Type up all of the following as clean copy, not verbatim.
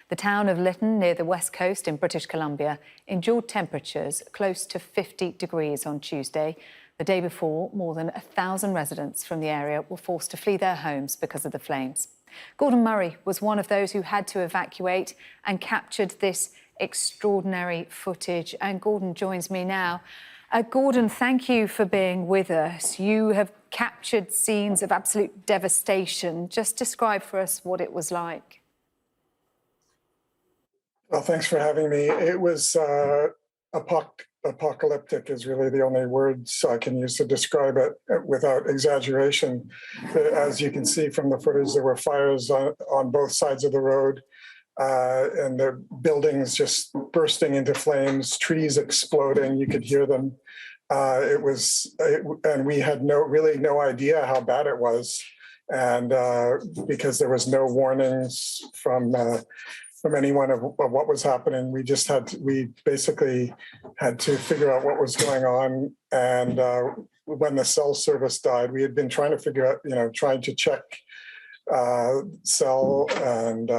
The town of Lytton, near the west coast in British Columbia, endured temperatures close to 50 degrees on Tuesday. The day before, more than 1,000 residents from the area were forced to flee their homes because of the flames. Gordon Murray was one of those who had to evacuate and captured this extraordinary footage. And Gordon joins me now. Gordon, thank you for being with us. You have captured scenes of absolute devastation. Just describe for us what it was like. Well, thanks for having me. It was apocalyptic is really the only words I can use to describe it without exaggeration. As you can see from the footage, there were fires on both sides of the road, and the buildings just bursting into flames, trees exploding. You could hear them. And we had no idea how bad it was, and because there was no warnings from anyone of what was happening. We basically had to figure out what was going on. And when the cell service died, we had been trying to figure out, trying to check cell and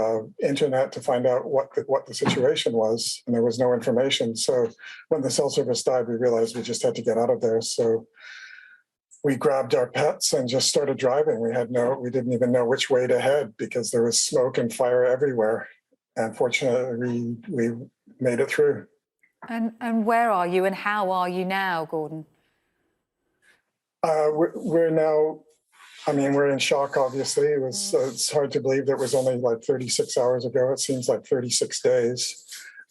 internet to find out what the situation was, and there was no information. So when the cell service died, we realized we just had to get out of there. So we grabbed our pets and just started driving. We didn't even know which way to head because there was smoke and fire everywhere. And fortunately, we made it through. And where are you and how are you now, Gordon? We're now, we're in shock, obviously. It's hard to believe that it was only like 36 hours ago. It seems like 36 days.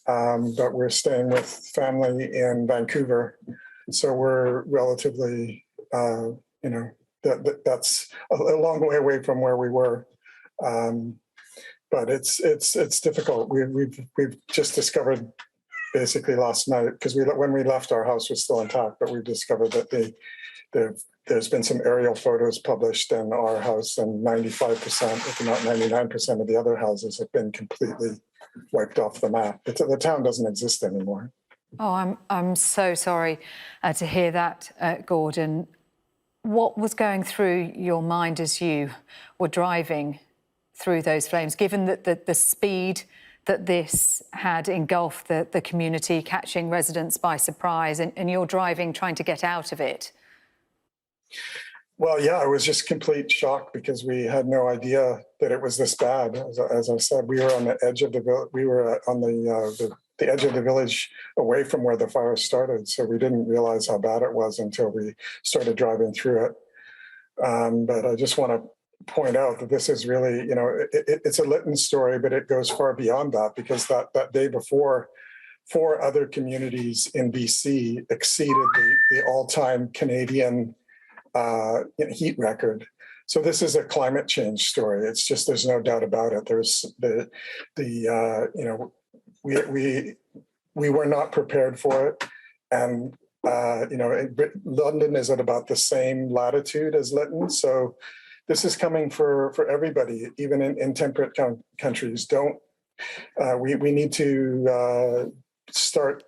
But we're staying with family in Vancouver. So we're relatively, that's a long way away from where we were. But it's difficult. We've just discovered basically last night, because when we left, our house was still intact, but we discovered that there's been some aerial photos published in our house, and 95%, if not 99% of the other houses have been completely wiped off the map. The town doesn't exist anymore. Oh, I'm so sorry to hear that, Gordon. What was going through your mind as you were driving through those flames, given that the speed that this had engulfed the community, catching residents by surprise, and you're driving, trying to get out of it? Well, yeah, it was just complete shock because we had no idea that it was this bad. As I said, we were on the edge of the edge of the village, away from where the fire started. So we didn't realize how bad it was until we started driving through it. But I just want to point out that this is really, it's a Lytton story, but it goes far beyond that, because that day before, 4 other communities in BC exceeded the all-time Canadian heat record. So this is a climate change story. It's just, there's no doubt about it. There's we were not prepared for it. And London is at about the same latitude as Lytton. So this is coming for everybody, even in temperate countries. We need to start.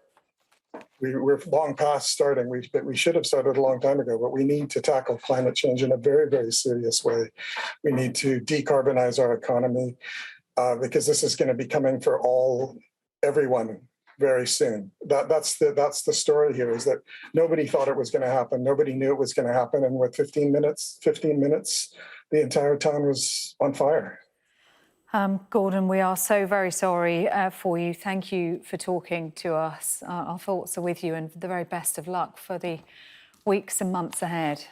We're long past starting. We should have started a long time ago, but we need to tackle climate change in a very, very serious way. We need to decarbonize our economy because this is going to be coming for everyone very soon. That's the story here, is that nobody thought it was going to happen. Nobody knew it was going to happen. And with 15 minutes, the entire town was on fire. Gordon, we are so very sorry for you. Thank you for talking to us. Our thoughts are with you, and the very best of luck for the weeks and months ahead.